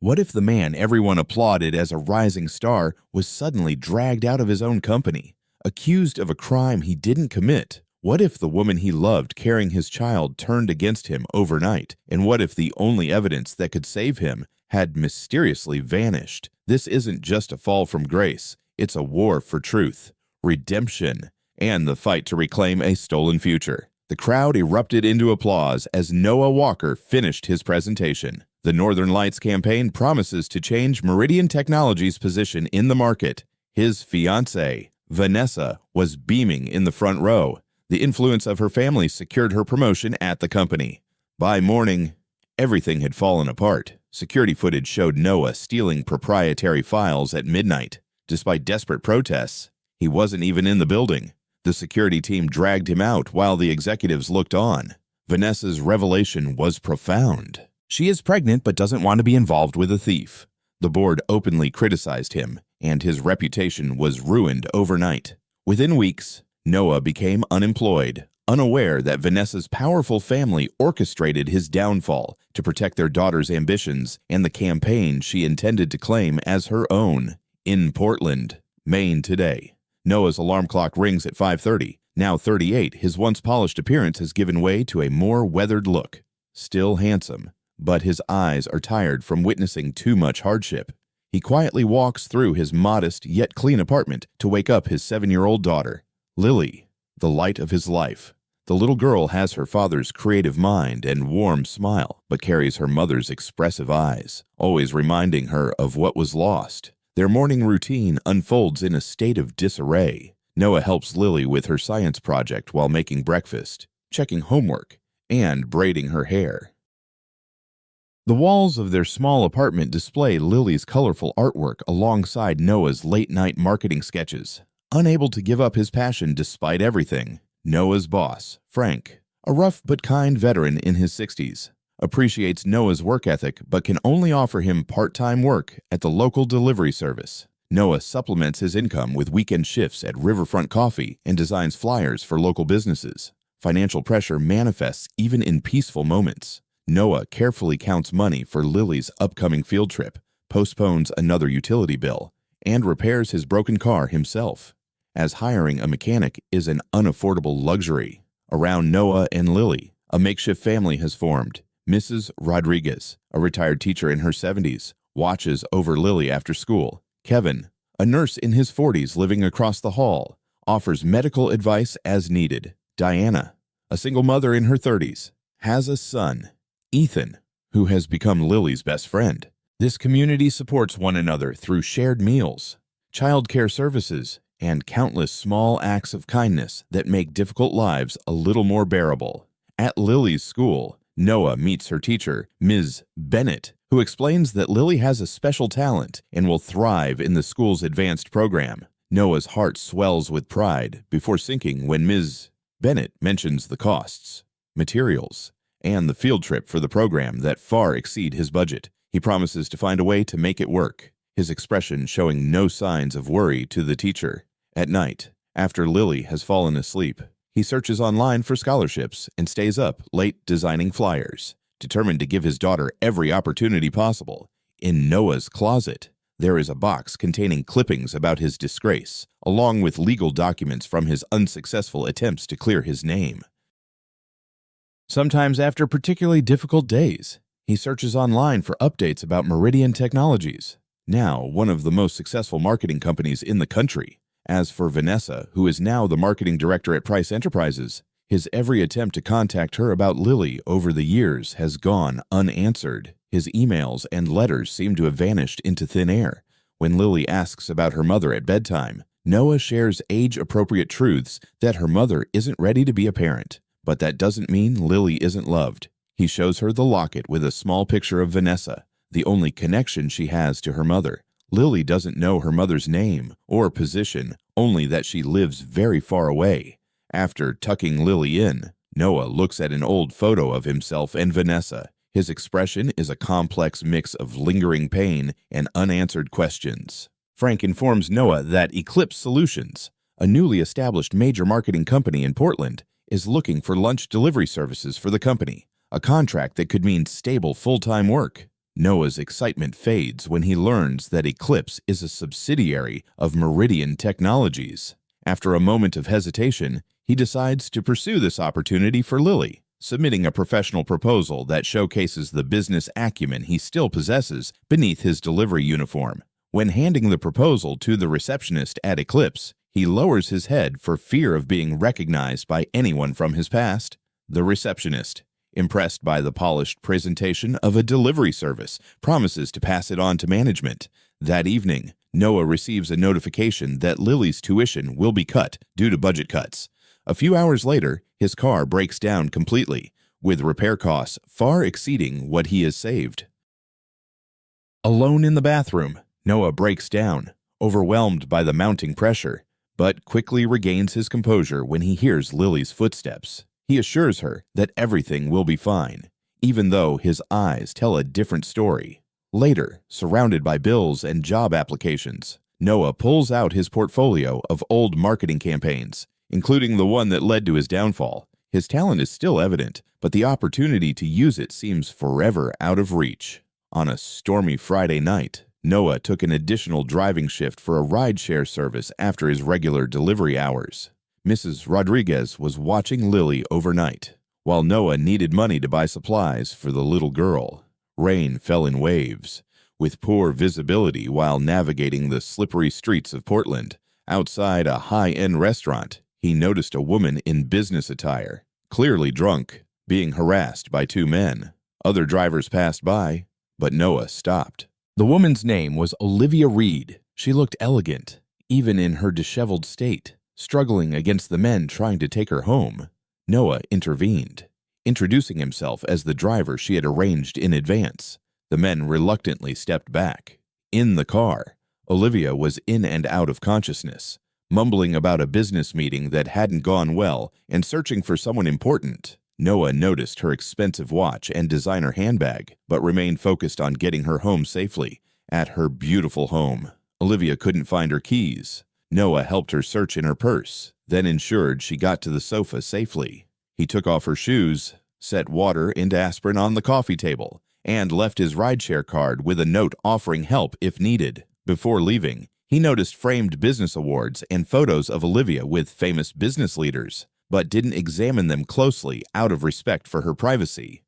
What if the man everyone applauded as a rising star was suddenly dragged out of his own company, accused of a crime he didn't commit? What if the woman he loved carrying his child turned against him overnight? And what if the only evidence that could save him had mysteriously vanished? This isn't just a fall from grace. It's a war for truth, redemption, and the fight to reclaim a stolen future. The crowd erupted into applause as Noah Walker finished his presentation. The Northern Lights campaign promises to change Meridian Technology's position in the market. His fiancée, Vanessa, was beaming in the front row. The influence of her family secured her promotion at the company. By morning, everything had fallen apart. Security footage showed Noah stealing proprietary files at midnight. Despite desperate protests, he wasn't even in the building. The security team dragged him out while the executives looked on. Vanessa's revelation was profound. She is pregnant but doesn't want to be involved with a thief. The board openly criticized him, and his reputation was ruined overnight. Within weeks, Noah became unemployed, unaware that Vanessa's powerful family orchestrated his downfall to protect their daughter's ambitions and the campaign she intended to claim as her own. In Portland, Maine today, Noah's alarm clock rings at 5:30. Now 38, his once polished appearance has given way to a more weathered look. Still handsome, but his eyes are tired from witnessing too much hardship. He quietly walks through his modest yet clean apartment to wake up his 7-year-old daughter, Lily, the light of his life. The little girl has her father's creative mind and warm smile, but carries her mother's expressive eyes, always reminding her of what was lost. Their morning routine unfolds in a state of disarray. Noah helps Lily with her science project while making breakfast, checking homework, and braiding her hair. The walls of their small apartment display Lily's colorful artwork alongside Noah's late-night marketing sketches. Unable to give up his passion despite everything, Noah's boss, Frank, a rough but kind veteran in his 60s, appreciates Noah's work ethic but can only offer him part-time work at the local delivery service. Noah supplements his income with weekend shifts at Riverfront Coffee and designs flyers for local businesses. Financial pressure manifests even in peaceful moments. Noah carefully counts money for Lily's upcoming field trip, postpones another utility bill, and repairs his broken car himself, as hiring a mechanic is an unaffordable luxury. Around Noah and Lily, a makeshift family has formed. Mrs. Rodriguez, a retired teacher in her 70s, watches over Lily after school. Kevin, a nurse in his 40s living across the hall, offers medical advice as needed. Diana, a single mother in her 30s, has a son, Ethan, who has become Lily's best friend. This community supports one another through shared meals, childcare services, and countless small acts of kindness that make difficult lives a little more bearable. At Lily's school, Noah meets her teacher, Ms. Bennett, who explains that Lily has a special talent and will thrive in the school's advanced program. Noah's heart swells with pride before sinking when Ms. Bennett mentions the costs, materials, and the field trip for the program that far exceed his budget. He promises to find a way to make it work, his expression showing no signs of worry to the teacher. At night, after Lily has fallen asleep, he searches online for scholarships and stays up late designing flyers, determined to give his daughter every opportunity possible. In Noah's closet, there is a box containing clippings about his disgrace, along with legal documents from his unsuccessful attempts to clear his name. Sometimes after particularly difficult days, he searches online for updates about Meridian Technologies, now one of the most successful marketing companies in the country. As for Vanessa, who is now the marketing director at Price Enterprises, his every attempt to contact her about Lily over the years has gone unanswered. His emails and letters seem to have vanished into thin air. When Lily asks about her mother at bedtime, Noah shares age-appropriate truths that her mother isn't ready to be a parent. But that doesn't mean Lily isn't loved. He shows her the locket with a small picture of Vanessa, the only connection she has to her mother. Lily doesn't know her mother's name or position, only that she lives very far away. After tucking Lily in, Noah looks at an old photo of himself and Vanessa. His expression is a complex mix of lingering pain and unanswered questions. Frank informs Noah that Eclipse Solutions, a newly established major marketing company in Portland, is looking for lunch delivery services for the company, a contract that could mean stable full-time work. Noah's excitement fades when he learns that Eclipse is a subsidiary of Meridian Technologies. After a moment of hesitation, he decides to pursue this opportunity for Lily, submitting a professional proposal that showcases the business acumen he still possesses beneath his delivery uniform. When handing the proposal to the receptionist at Eclipse, he lowers his head for fear of being recognized by anyone from his past. The receptionist, impressed by the polished presentation of a delivery service, promises to pass it on to management. That evening, Noah receives a notification that Lily's tuition will be cut due to budget cuts. A few hours later, his car breaks down completely, with repair costs far exceeding what he has saved. Alone in the bathroom, Noah breaks down, overwhelmed by the mounting pressure, but quickly regains his composure when he hears Lily's footsteps. He assures her that everything will be fine, even though his eyes tell a different story. Later, surrounded by bills and job applications, Noah pulls out his portfolio of old marketing campaigns, including the one that led to his downfall. His talent is still evident, but the opportunity to use it seems forever out of reach. On a stormy Friday night, Noah took an additional driving shift for a rideshare service after his regular delivery hours. Mrs. Rodriguez was watching Lily overnight, while Noah needed money to buy supplies for the little girl. Rain fell in waves, with poor visibility while navigating the slippery streets of Portland. Outside a high-end restaurant, he noticed a woman in business attire, clearly drunk, being harassed by two men. Other drivers passed by, but Noah stopped. The woman's name was Olivia Reed. She looked elegant, even in her disheveled state, struggling against the men trying to take her home. Noah intervened, introducing himself as the driver she had arranged in advance. The men reluctantly stepped back. In the car, Olivia was in and out of consciousness, mumbling about a business meeting that hadn't gone well and searching for someone important. Noah noticed her expensive watch and designer handbag, but remained focused on getting her home safely. At her beautiful home, Olivia couldn't find her keys. Noah helped her search in her purse, then ensured she got to the sofa safely. He took off her shoes, set water and aspirin on the coffee table, and left his rideshare card with a note offering help if needed. Before leaving, he noticed framed business awards and photos of Olivia with famous business leaders, but didn't examine them closely out of respect for her privacy.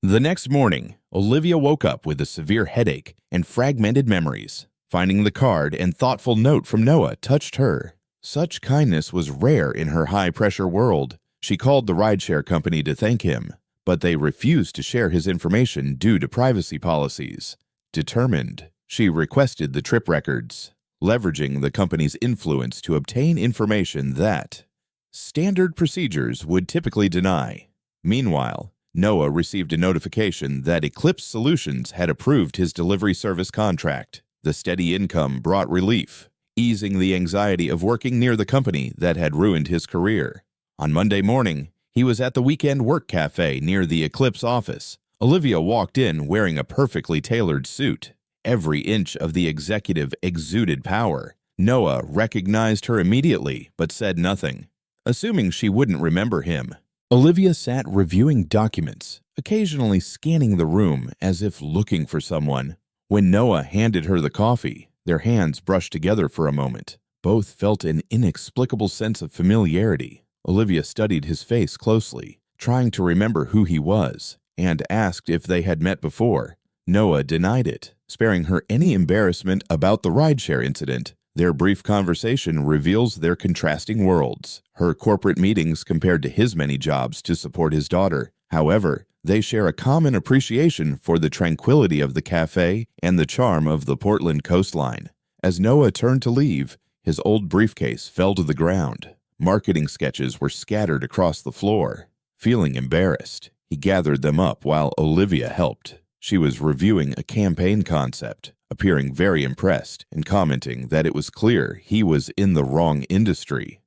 The next morning, Olivia woke up with a severe headache and fragmented memories. Finding the card and thoughtful note from Noah touched her. Such kindness was rare in her high-pressure world. She called the rideshare company to thank him, but they refused to share his information due to privacy policies. Determined, she requested the trip records, leveraging the company's influence to obtain information that standard procedures would typically deny. Meanwhile, Noah received a notification that Eclipse Solutions had approved his delivery service contract. The steady income brought relief, easing the anxiety of working near the company that had ruined his career. On Monday morning, he was at the weekend work cafe near the Eclipse office. Olivia walked in wearing a perfectly tailored suit. Every inch of the executive exuded power. Noah recognized her immediately, but said nothing, assuming she wouldn't remember him. Olivia sat reviewing documents, occasionally scanning the room as if looking for someone. When Noah handed her the coffee, their hands brushed together for a moment. Both felt an inexplicable sense of familiarity. Olivia studied his face closely, trying to remember who he was, and asked if they had met before. Noah denied it, sparing her any embarrassment about the rideshare incident. Their brief conversation reveals their contrasting worlds, her corporate meetings compared to his many jobs to support his daughter. However, they share a common appreciation for the tranquility of the cafe and the charm of the Portland coastline. As Noah turned to leave, his old briefcase fell to the ground. Marketing sketches were scattered across the floor. Feeling embarrassed, he gathered them up while Olivia helped. She was reviewing a campaign concept, appearing very impressed and commenting that it was clear he was in the wrong industry.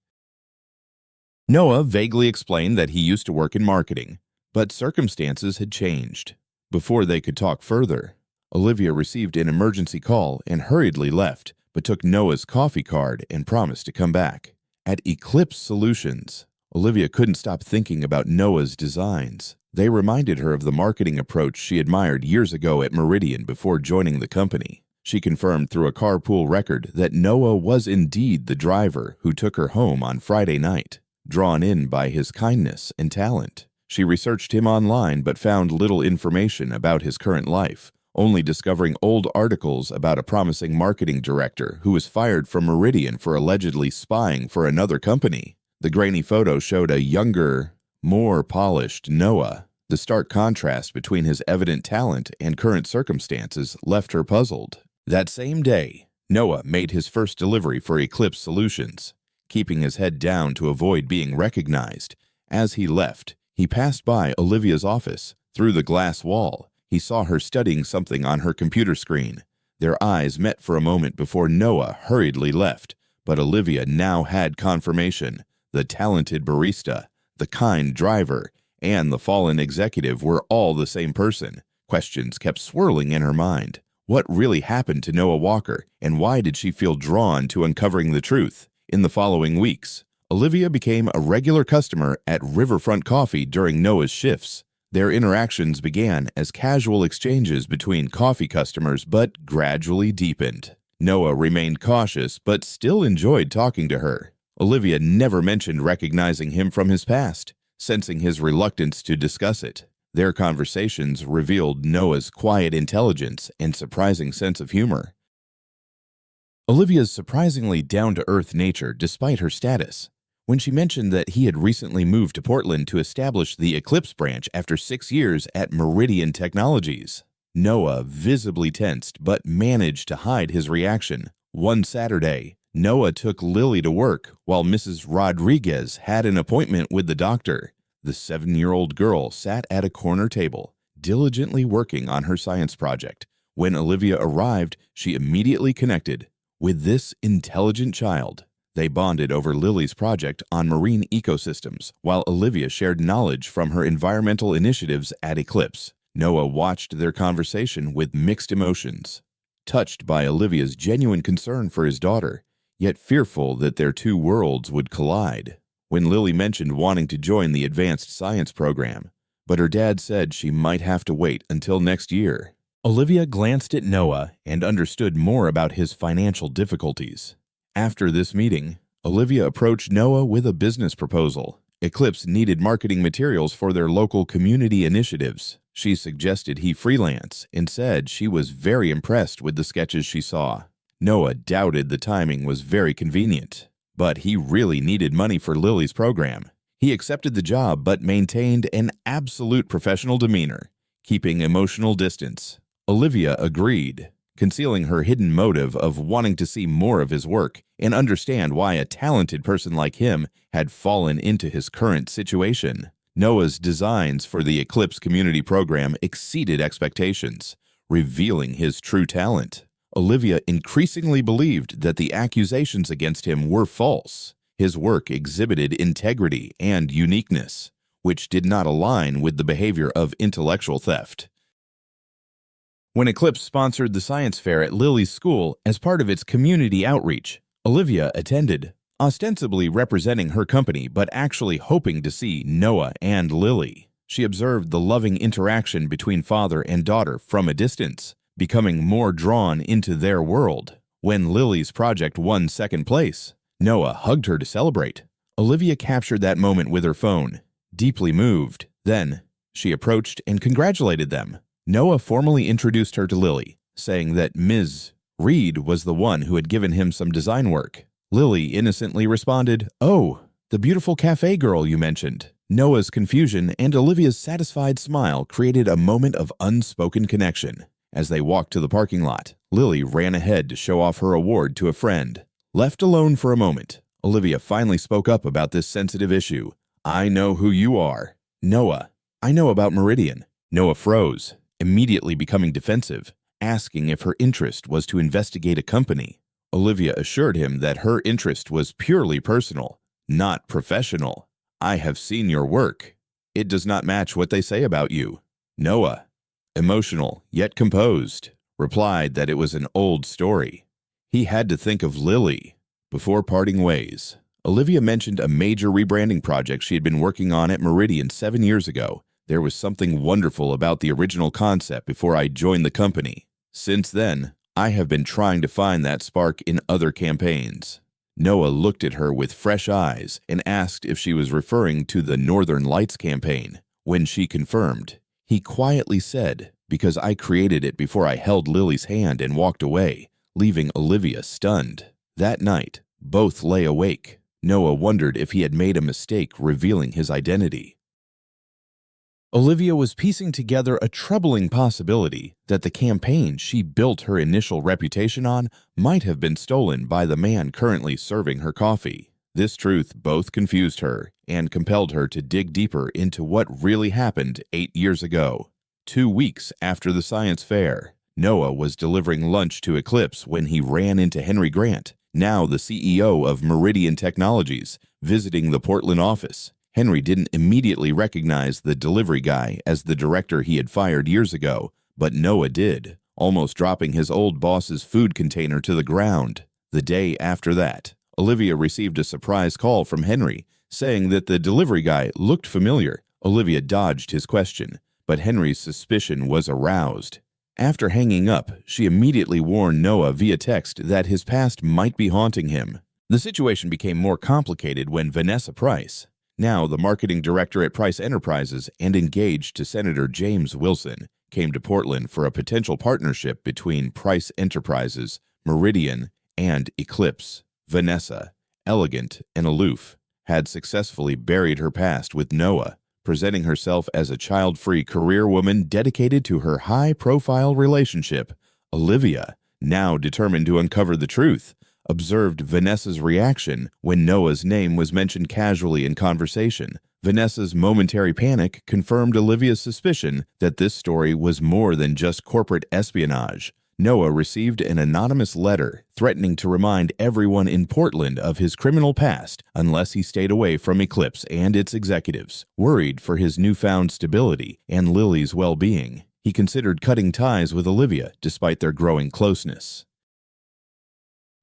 Noah vaguely explained that he used to work in marketing, but circumstances had changed. Before they could talk further, Olivia received an emergency call and hurriedly left, but took Noah's coffee card and promised to come back. At Eclipse Solutions, Olivia couldn't stop thinking about Noah's designs. They reminded her of the marketing approach she admired years ago at Meridian before joining the company. She confirmed through a carpool record that Noah was indeed the driver who took her home on Friday night. Drawn in by his kindness and talent, she researched him online but found little information about his current life, only discovering old articles about a promising marketing director who was fired from Meridian for allegedly spying for another company. The grainy photo showed a younger, more polished Noah. The stark contrast between his evident talent and current circumstances left her puzzled. That same day, Noah made his first delivery for Eclipse Solutions, keeping his head down to avoid being recognized. As he left, he passed by Olivia's office. Through the glass wall, he saw her studying something on her computer screen. Their eyes met for a moment before Noah hurriedly left, but Olivia now had confirmation. The talented barista, the kind driver, and the fallen executive were all the same person. Questions kept swirling in her mind. What really happened to Noah Walker, and why did she feel drawn to uncovering the truth? In the following weeks, Olivia became a regular customer at Riverfront Coffee during Noah's shifts. Their interactions began as casual exchanges between coffee customers but gradually deepened. Noah remained cautious but still enjoyed talking to her. Olivia never mentioned recognizing him from his past, sensing his reluctance to discuss it. Their conversations revealed Noah's quiet intelligence and surprising sense of humor. Olivia's surprisingly down-to-earth nature despite her status. When she mentioned that he had recently moved to Portland to establish the Eclipse branch after 6 years at Meridian Technologies, Noah visibly tensed but managed to hide his reaction. One Saturday, Noah took Lily to work while Mrs. Rodriguez had an appointment with the doctor. The 7-year-old girl sat at a corner table, diligently working on her science project. When Olivia arrived, she immediately connected with this intelligent child. They bonded over Lily's project on marine ecosystems, while Olivia shared knowledge from her environmental initiatives at Eclipse. Noah watched their conversation with mixed emotions, touched by Olivia's genuine concern for his daughter, yet fearful that their two worlds would collide. When Lily mentioned wanting to join the advanced science program, but her dad said she might have to wait until next year, Olivia glanced at Noah and understood more about his financial difficulties. After this meeting, Olivia approached Noah with a business proposal. Eclipse needed marketing materials for their local community initiatives. She suggested he freelance and said she was very impressed with the sketches she saw. Noah doubted the timing was very convenient, but he really needed money for Lily's program. He accepted the job but maintained an absolute professional demeanor, keeping emotional distance. Olivia agreed, concealing her hidden motive of wanting to see more of his work and understand why a talented person like him had fallen into his current situation. Noah's designs for the Eclipse Community Program exceeded expectations, revealing his true talent. Olivia increasingly believed that the accusations against him were false. His work exhibited integrity and uniqueness, which did not align with the behavior of intellectual theft. When Eclipse sponsored the science fair at Lily's school as part of its community outreach, Olivia attended, ostensibly representing her company but actually hoping to see Noah and Lily. She observed the loving interaction between father and daughter from a distance, becoming more drawn into their world. When Lily's project won second place, Noah hugged her to celebrate. Olivia captured that moment with her phone, deeply moved. Then, she approached and congratulated them. Noah formally introduced her to Lily, saying that Ms. Reed was the one who had given him some design work. Lily innocently responded, "Oh, the beautiful cafe girl you mentioned." Noah's confusion and Olivia's satisfied smile created a moment of unspoken connection. As they walked to the parking lot, Lily ran ahead to show off her award to a friend. Left alone for a moment, Olivia finally spoke up about this sensitive issue. "I know who you are." "Noah, I know about Meridian." Noah froze, immediately becoming defensive, asking if her interest was to investigate a company. Olivia assured him that her interest was purely personal, not professional. "I have seen your work. It does not match what they say about you." Noah, emotional yet composed, replied that it was an old story. He had to think of Lily. Before parting ways, Olivia mentioned a major rebranding project she had been working on at Meridian 7 years ago. There was something wonderful about the original concept before I joined the company. Since then, I have been trying to find that spark in other campaigns. Noah looked at her with fresh eyes and asked if she was referring to the Northern Lights campaign. When she confirmed, he quietly said, "Because I created it before I held Lily's hand," and walked away, leaving Olivia stunned. That night, both lay awake. Noah wondered if he had made a mistake revealing his identity. Olivia was piecing together a troubling possibility that the campaign she built her initial reputation on might have been stolen by the man currently serving her coffee. This truth both confused her and compelled her to dig deeper into what really happened 8 years ago. 2 weeks after the science fair, Noah was delivering lunch to Eclipse when he ran into Henry Grant, now the CEO of Meridian Technologies, visiting the Portland office. Henry didn't immediately recognize the delivery guy as the director he had fired years ago, but Noah did, almost dropping his old boss's food container to the ground. The day after that, Olivia received a surprise call from Henry, saying that the delivery guy looked familiar. Olivia dodged his question, but Henry's suspicion was aroused. After hanging up, she immediately warned Noah via text that his past might be haunting him. The situation became more complicated when Vanessa Price, now the marketing director at Price Enterprises and engaged to Senator James Wilson, came to Portland for a potential partnership between Price Enterprises, Meridian, and Eclipse. Vanessa, elegant and aloof, had successfully buried her past with Noah, presenting herself as a child-free career woman dedicated to her high-profile relationship. Olivia, now determined to uncover the truth, observed Vanessa's reaction when Noah's name was mentioned casually in conversation. Vanessa's momentary panic confirmed Olivia's suspicion that this story was more than just corporate espionage. Noah received an anonymous letter threatening to remind everyone in Portland of his criminal past unless he stayed away from Eclipse and its executives. Worried for his newfound stability and Lily's well-being, he considered cutting ties with Olivia despite their growing closeness.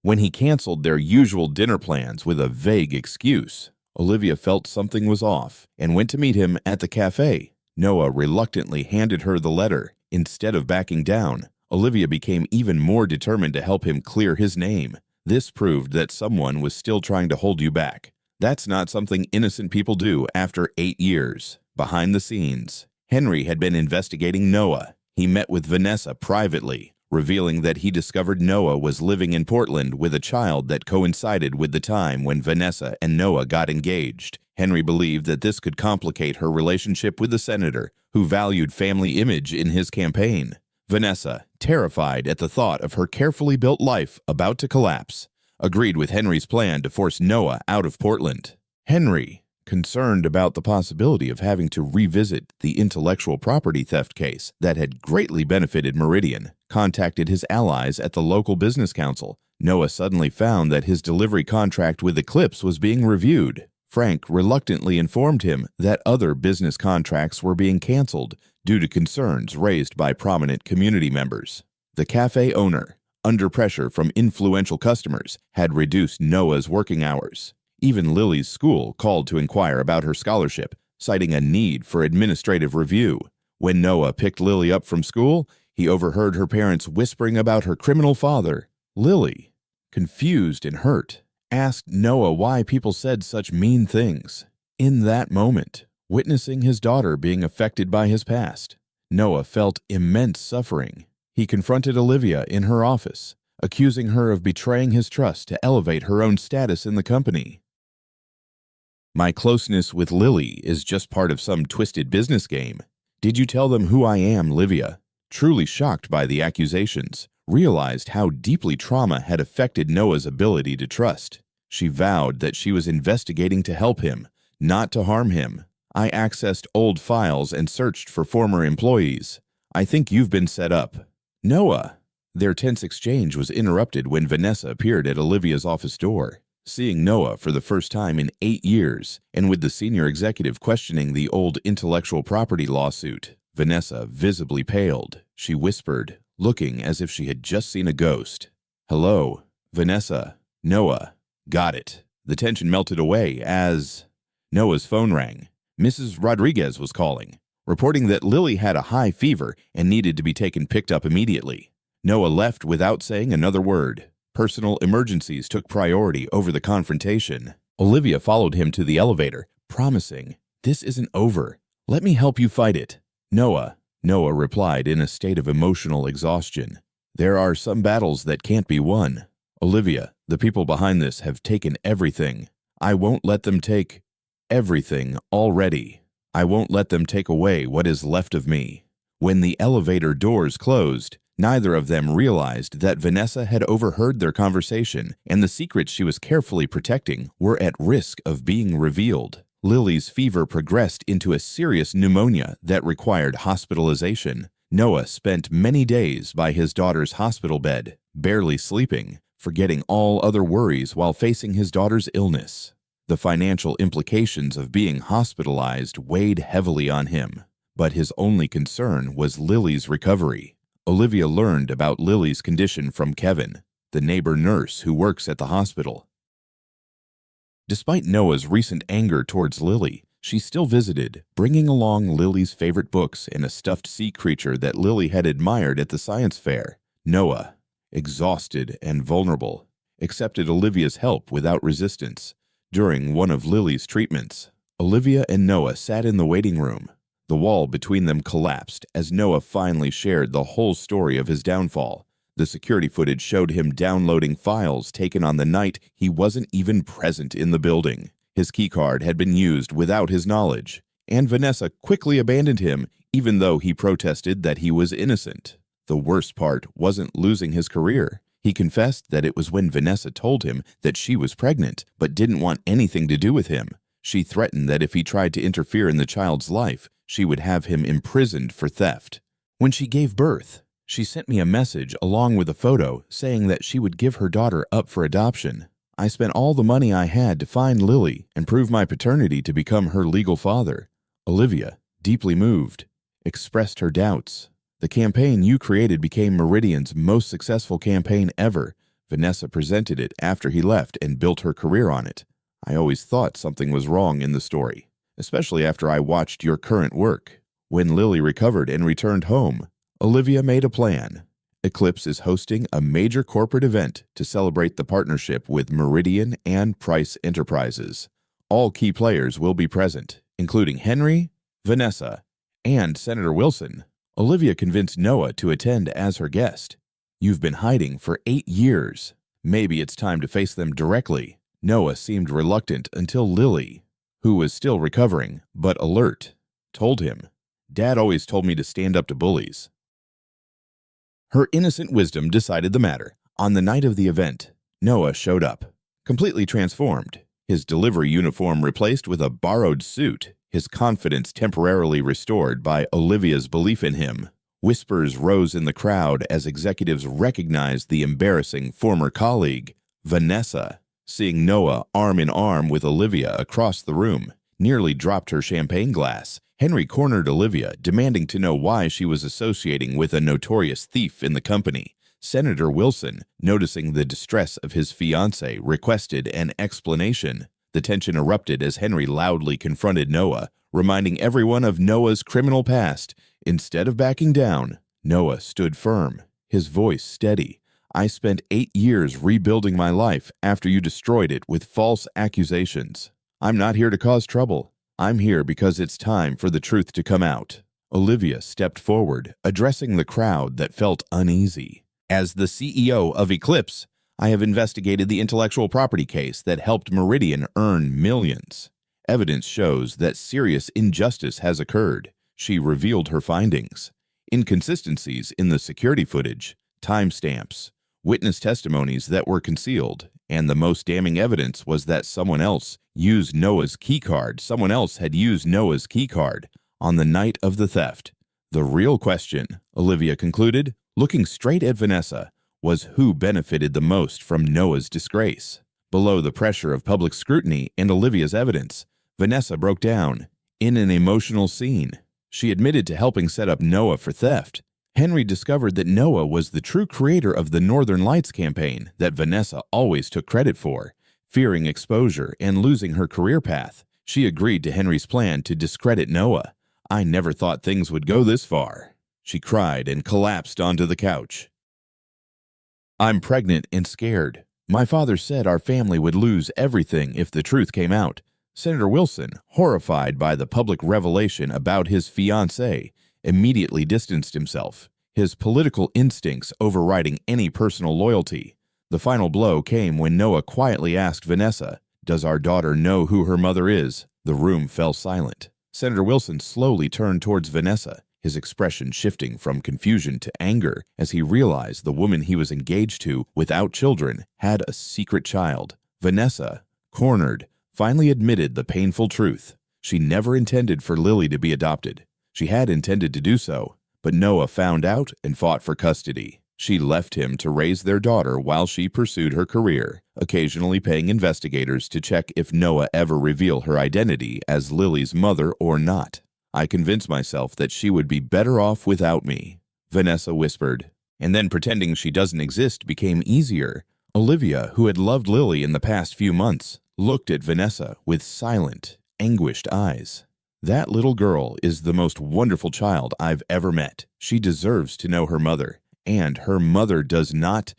When he canceled their usual dinner plans with a vague excuse, Olivia felt something was off and went to meet him at the cafe. Noah reluctantly handed her the letter. Instead of backing down, Olivia became even more determined to help him clear his name. This proved that someone was still trying to hold you back. That's not something innocent people do after 8 years. Behind the scenes, Henry had been investigating Noah. He met with Vanessa privately, revealing that he discovered Noah was living in Portland with a child that coincided with the time when Vanessa and Noah got engaged. Henry believed that this could complicate her relationship with the senator, who valued family image in his campaign. Vanessa, terrified at the thought of her carefully built life about to collapse, agreed with Henry's plan to force Noah out of Portland. Henry, concerned about the possibility of having to revisit the intellectual property theft case that had greatly benefited Meridian, contacted his allies at the local business council. Noah suddenly found that his delivery contract with Eclipse was being reviewed. Frank reluctantly informed him that other business contracts were being canceled due to concerns raised by prominent community members. The cafe owner, under pressure from influential customers, had reduced Noah's working hours. Even Lily's school called to inquire about her scholarship, citing a need for administrative review. When Noah picked Lily up from school, he overheard her parents whispering about her criminal father. Lily, confused and hurt, asked Noah why people said such mean things. In that moment, witnessing his daughter being affected by his past, Noah felt immense suffering. He confronted Olivia in her office, accusing her of betraying his trust to elevate her own status in the company. "My closeness with Lily is just part of some twisted business game. Did you tell them who I am, Livia?" Truly shocked by the accusations, realized how deeply trauma had affected Noah's ability to trust. She vowed that she was investigating to help him, not to harm him. "I accessed old files and searched for former employees. I think you've been set up." "Noah." Their tense exchange was interrupted when Vanessa appeared at Olivia's office door. Seeing Noah for the first time in 8 years, and with the senior executive questioning the old intellectual property lawsuit, Vanessa visibly paled. She whispered, looking as if she had just seen a ghost. "Hello, Vanessa." "Noah." "Got it." The tension melted away as Noah's phone rang. Mrs. Rodriguez was calling, reporting that Lily had a high fever and needed to be picked up immediately. Noah left without saying another word. Personal emergencies took priority over the confrontation. Olivia followed him to the elevator, promising, "This isn't over. Let me help you fight it." Noah replied in a state of emotional exhaustion. "There are some battles that can't be won. Olivia, the people behind this have taken everything. I won't let them take everything already. I won't let them take away what is left of me." When the elevator doors closed, neither of them realized that Vanessa had overheard their conversation, and the secrets she was carefully protecting were at risk of being revealed. Lily's fever progressed into a serious pneumonia that required hospitalization. Noah spent many days by his daughter's hospital bed, barely sleeping, forgetting all other worries while facing his daughter's illness. The financial implications of being hospitalized weighed heavily on him, but his only concern was Lily's recovery. Olivia learned about Lily's condition from Kevin, the neighbor nurse who works at the hospital. Despite Noah's recent anger towards Lily, she still visited, bringing along Lily's favorite books and a stuffed sea creature that Lily had admired at the science fair. Noah, exhausted and vulnerable, accepted Olivia's help without resistance. During one of Lily's treatments, Olivia and Noah sat in the waiting room. The wall between them collapsed as Noah finally shared the whole story of his downfall. The security footage showed him downloading files taken on the night he wasn't even present in the building. His keycard had been used without his knowledge, and Vanessa quickly abandoned him even though he protested that he was innocent. The worst part wasn't losing his career. He confessed that it was when Vanessa told him that she was pregnant but didn't want anything to do with him. She threatened that if he tried to interfere in the child's life, she would have him imprisoned for theft. When she gave birth, she sent me a message along with a photo saying that she would give her daughter up for adoption. I spent all the money I had to find Lily and prove my paternity to become her legal father. Olivia, deeply moved, expressed her doubts. The campaign you created became Meridian's most successful campaign ever. Vanessa presented it after he left and built her career on it. I always thought something was wrong in the story, especially after I watched your current work. When Lily recovered and returned home, Olivia made a plan. Eclipse is hosting a major corporate event to celebrate the partnership with Meridian and Price Enterprises. All key players will be present, including Henry, Vanessa, and Senator Wilson. Olivia convinced Noah to attend as her guest. "You've been hiding for 8 years. Maybe it's time to face them directly." Noah seemed reluctant until Lily, who was still recovering but alert, told him, "Dad always told me to stand up to bullies." Her innocent wisdom decided the matter. On the night of the event, Noah showed up, completely transformed, his delivery uniform replaced with a borrowed suit, his confidence temporarily restored by Olivia's belief in him. Whispers rose in the crowd as executives recognized the embarrassing former colleague, Vanessa. Seeing Noah arm in arm with Olivia across the room, nearly dropped her champagne glass. Henry cornered Olivia, demanding to know why she was associating with a notorious thief in the company. Senator Wilson, noticing the distress of his fiancée, requested an explanation. The tension erupted as Henry loudly confronted Noah, reminding everyone of Noah's criminal past. Instead of backing down, Noah stood firm, his voice steady. "I spent 8 years rebuilding my life after you destroyed it with false accusations. I'm not here to cause trouble. I'm here because it's time for the truth to come out." Olivia stepped forward, addressing the crowd that felt uneasy. "As the CEO of Eclipse, I have investigated the intellectual property case that helped Meridian earn millions. Evidence shows that serious injustice has occurred." She revealed her findings: inconsistencies in the security footage, timestamps, witness testimonies that were concealed, and the most damning evidence was that someone else had used Noah's keycard on the night of the theft. "The real question," Olivia concluded, looking straight at Vanessa, "was who benefited the most from Noah's disgrace." Below the pressure of public scrutiny and Olivia's evidence, Vanessa broke down. In an emotional scene, she admitted to helping set up Noah for theft. Henry discovered that Noah was the true creator of the Northern Lights campaign that Vanessa always took credit for. Fearing exposure and losing her career path, she agreed to Henry's plan to discredit Noah. "I never thought things would go this far," she cried and collapsed onto the couch. "I'm pregnant and scared. My father said our family would lose everything if the truth came out." Senator Wilson, horrified by the public revelation about his fiancée, immediately distanced himself, his political instincts overriding any personal loyalty. The final blow came when Noah quietly asked Vanessa, "Does our daughter know who her mother is?" The room fell silent. Senator Wilson slowly turned towards Vanessa, his expression shifting from confusion to anger as he realized the woman he was engaged to, without children, had a secret child. Vanessa, cornered, finally admitted the painful truth. She never intended for Lily to be adopted. She had intended to do so, but Noah found out and fought for custody. She left him to raise their daughter while she pursued her career, occasionally paying investigators to check if Noah ever revealed her identity as Lily's mother or not. "I convinced myself that she would be better off without me," Vanessa whispered. And then pretending she doesn't exist became easier. Olivia, who had loved Lily in the past few months, looked at Vanessa with silent, anguished eyes. "That little girl is the most wonderful child I've ever met. She deserves to know her mother, and her mother does not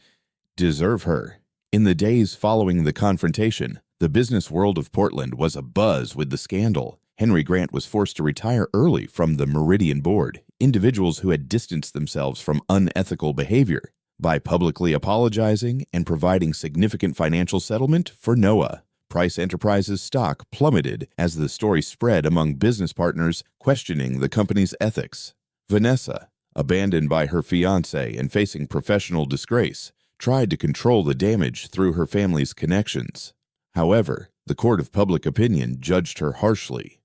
deserve her." In the days following the confrontation, the business world of Portland was abuzz with the scandal. Henry Grant was forced to retire early from the Meridian board, individuals who had distanced themselves from unethical behavior, by publicly apologizing and providing significant financial settlement for Noah. Price Enterprises' stock plummeted as the story spread among business partners questioning the company's ethics. Vanessa, abandoned by her fiancé and facing professional disgrace, tried to control the damage through her family's connections. However, the court of public opinion judged her harshly.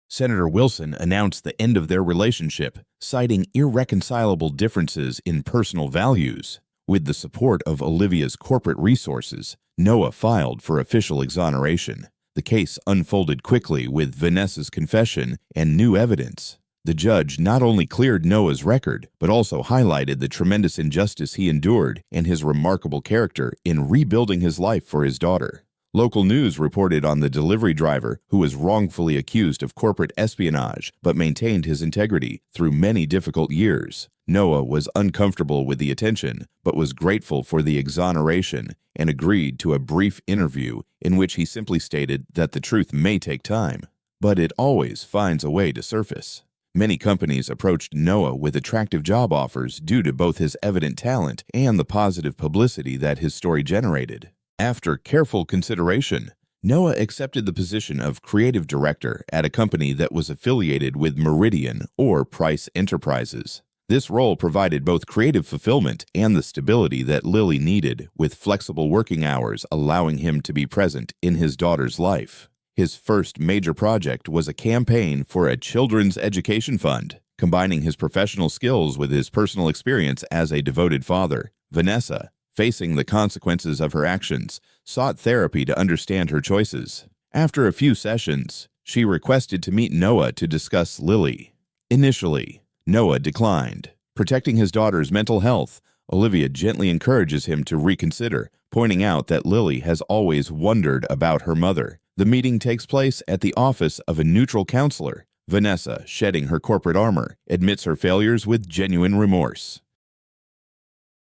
Senator Wilson announced the end of their relationship, citing irreconcilable differences in personal values. With the support of Olivia's corporate resources, Noah filed for official exoneration. The case unfolded quickly with Vanessa's confession and new evidence. The judge not only cleared Noah's record, but also highlighted the tremendous injustice he endured and his remarkable character in rebuilding his life for his daughter. Local news reported on the delivery driver who was wrongfully accused of corporate espionage but maintained his integrity through many difficult years. Noah was uncomfortable with the attention, but was grateful for the exoneration and agreed to a brief interview in which he simply stated that the truth may take time, but it always finds a way to surface. Many companies approached Noah with attractive job offers due to both his evident talent and the positive publicity that his story generated. After careful consideration, Noah accepted the position of creative director at a company that was affiliated with Meridian or Price Enterprises. This role provided both creative fulfillment and the stability that Lily needed, with flexible working hours allowing him to be present in his daughter's life. His first major project was a campaign for a children's education fund, combining his professional skills with his personal experience as a devoted father. Vanessa, facing the consequences of her actions, sought therapy to understand her choices. After a few sessions, she requested to meet Noah to discuss Lily. Initially, Noah declined. Protecting his daughter's mental health, Olivia gently encourages him to reconsider, pointing out that Lily has always wondered about her mother. The meeting takes place at the office of a neutral counselor. Vanessa, shedding her corporate armor, admits her failures with genuine remorse.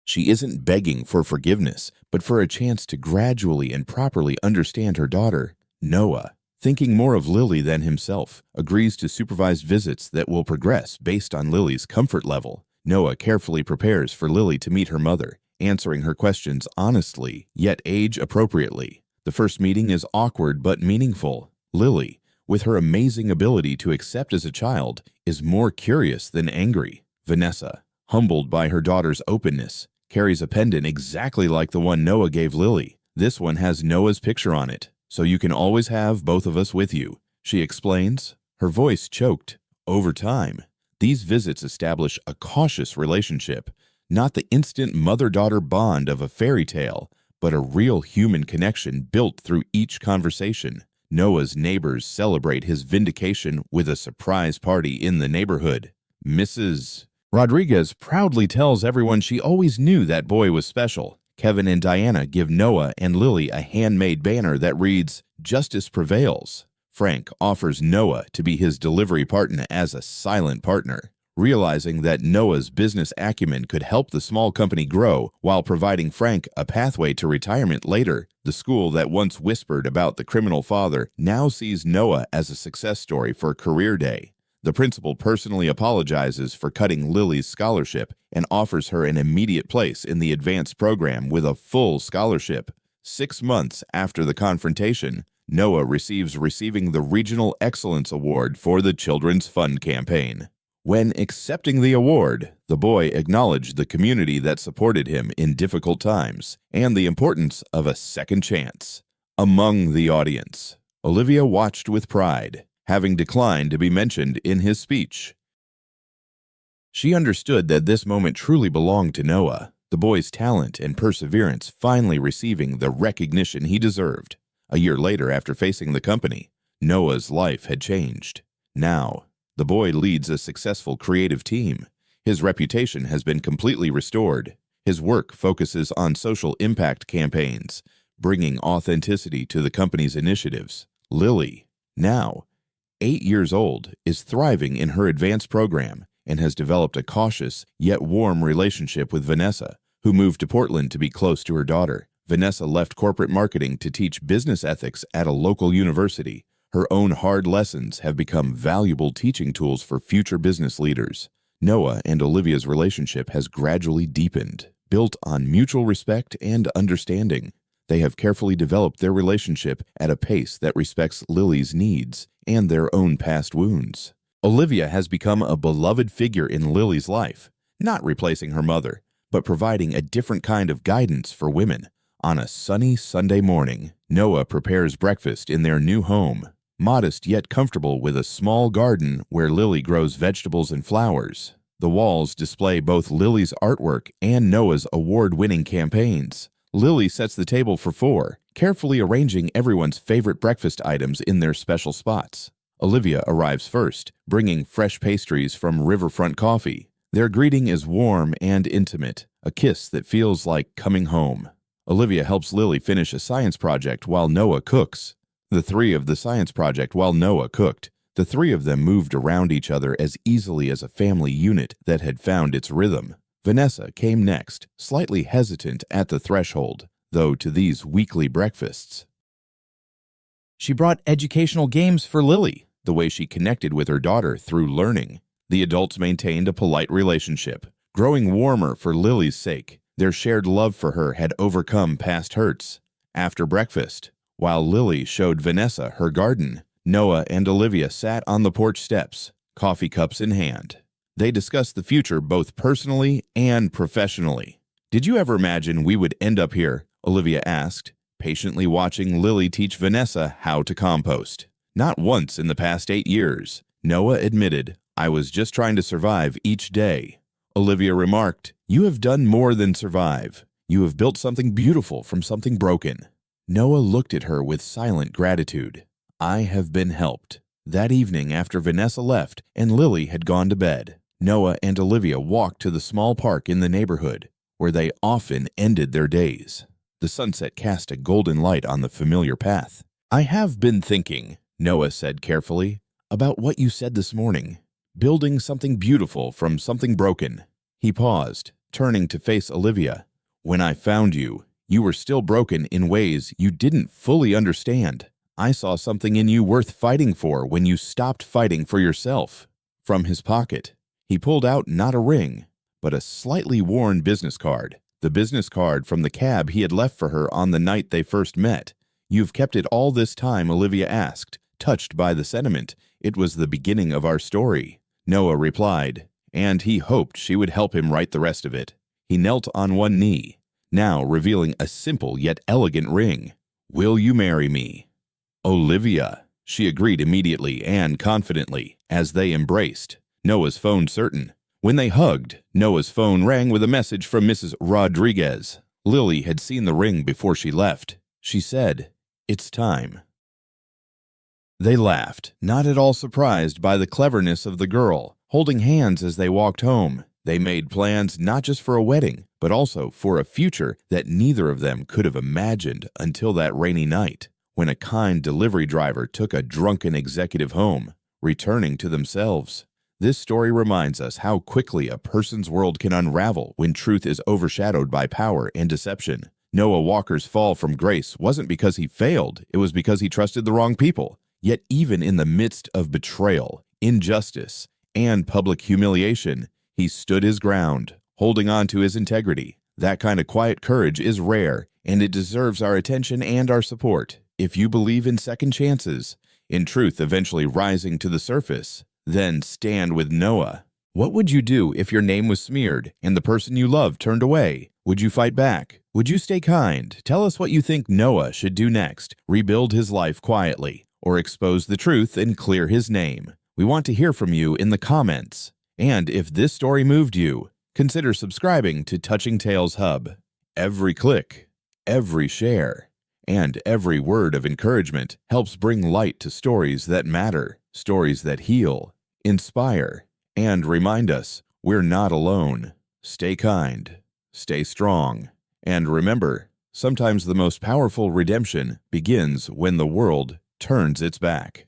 She isn't begging for forgiveness, but for a chance to gradually and properly understand her daughter. Noah, thinking more of Lily than himself, agrees to supervised visits that will progress based on Lily's comfort level. Noah carefully prepares for Lily to meet her mother, answering her questions honestly, yet age-appropriately. The first meeting is awkward but meaningful. Lily, with her amazing ability to accept as a child, is more curious than angry. Vanessa, humbled by her daughter's openness, carries a pendant exactly like the one Noah gave Lily. This one has Noah's picture on it, so you can always have both of us with you, she explains, her voice choked. Over time, these visits establish a cautious relationship, not the instant mother-daughter bond of a fairy tale, but a real human connection built through each conversation. Noah's neighbors celebrate his vindication with a surprise party in the neighborhood. Mrs. Rodriguez proudly tells everyone she always knew that boy was special, Kevin and Diana give Noah and Lily a handmade banner that reads, "Justice Prevails." Frank offers Noah to be his delivery partner as a silent partner, realizing that Noah's business acumen could help the small company grow while providing Frank a pathway to retirement later. The school that once whispered about the criminal father now sees Noah as a success story for career day. The principal personally apologizes for cutting Lily's scholarship and offers her an immediate place in the advanced program with a full scholarship. 6 months after the confrontation, Noah receiving the Regional Excellence Award for the Children's Fund campaign. When accepting the award, the boy acknowledged the community that supported him in difficult times and the importance of a second chance. Among the audience, Olivia watched with pride, having declined to be mentioned in his speech. She understood that this moment truly belonged to Noah, the boy's talent and perseverance finally receiving the recognition he deserved. A year later, after facing the company, Noah's life had changed. Now, the boy leads a successful creative team. His reputation has been completely restored. His work focuses on social impact campaigns, bringing authenticity to the company's initiatives. Lily, now 8 years old, is thriving in her advanced program and has developed a cautious yet warm relationship with Vanessa, who moved to Portland to be close to her daughter. Vanessa left corporate marketing to teach business ethics at a local university. Her own hard lessons have become valuable teaching tools for future business leaders. Noah and Olivia's relationship has gradually deepened, built on mutual respect and understanding. They have carefully developed their relationship at a pace that respects Lily's needs and their own past wounds. Olivia has become a beloved figure in Lily's life, not replacing her mother, but providing a different kind of guidance for women. On a sunny Sunday morning, Noah prepares breakfast in their new home, modest yet comfortable with a small garden where Lily grows vegetables and flowers. The walls display both Lily's artwork and Noah's award-winning campaigns. Lily sets the table for 4, carefully arranging everyone's favorite breakfast items in their special spots. Olivia arrives first, bringing fresh pastries from Riverfront Coffee. Their greeting is warm and intimate, a kiss that feels like coming home. Olivia helps Lily finish a science project while Noah cooks. The three of them moved around each other as easily as a family unit that had found its rhythm. Vanessa came next, slightly hesitant at the threshold, though, to these weekly breakfasts. She brought educational games for Lily, the way she connected with her daughter through learning. The adults maintained a polite relationship, growing warmer for Lily's sake. Their shared love for her had overcome past hurts. After breakfast, while Lily showed Vanessa her garden, Noah and Olivia sat on the porch steps, coffee cups in hand. They discussed the future both personally and professionally. "Did you ever imagine we would end up here?" Olivia asked, patiently watching Lily teach Vanessa how to compost. "Not once in the past 8 years," Noah admitted. "I was just trying to survive each day." Olivia remarked, "You have done more than survive. You have built something beautiful from something broken." Noah looked at her with silent gratitude. "I have been helped." That evening, after Vanessa left and Lily had gone to bed, Noah and Olivia walked to the small park in the neighborhood, where they often ended their days. The sunset cast a golden light on the familiar path. "I have been thinking," Noah said carefully, "about what you said this morning. Building something beautiful from something broken." He paused, turning to face Olivia. "When I found you, you were still broken in ways you didn't fully understand. I saw something in you worth fighting for when you stopped fighting for yourself." From his pocket, he pulled out not a ring, but a slightly worn business card. The business card from the cab he had left for her on the night they first met. "You've kept it all this time?" Olivia asked, touched by the sentiment. "It was the beginning of our story," Noah replied, and he hoped she would help him write the rest of it. He knelt on one knee, now revealing a simple yet elegant ring. "Will you marry me?" "Olivia," she agreed immediately and confidently as they embraced, Noah's phone certain. When they hugged, Noah's phone rang with a message from Mrs. Rodriguez. Lily had seen the ring before she left. She said, "It's time." They laughed, not at all surprised by the cleverness of the girl, holding hands as they walked home. They made plans not just for a wedding, but but also for a future that neither of them could have imagined until that rainy night, when a kind delivery driver took a drunken executive home, returning to themselves. This story reminds us how quickly a person's world can unravel when truth is overshadowed by power and deception. Noah Walker's fall from grace wasn't because he failed, it was because he trusted the wrong people. Yet even in the midst of betrayal, injustice, and public humiliation, he stood his ground, holding on to his integrity. That kind of quiet courage is rare, and it deserves our attention and our support. If you believe in second chances, in truth eventually rising to the surface, then stand with Noah. What would you do if your name was smeared and the person you love turned away? Would you fight back? Would you stay kind? Tell us what you think Noah should do next. Rebuild his life quietly, or expose the truth and clear his name. We want to hear from you in the comments. And if this story moved you, consider subscribing to Touching Tales Hub. Every click, every share, and every word of encouragement helps bring light to stories that matter, stories that heal, inspire, and remind us we're not alone. Stay kind, stay strong, and remember, sometimes the most powerful redemption begins when the world turns its back.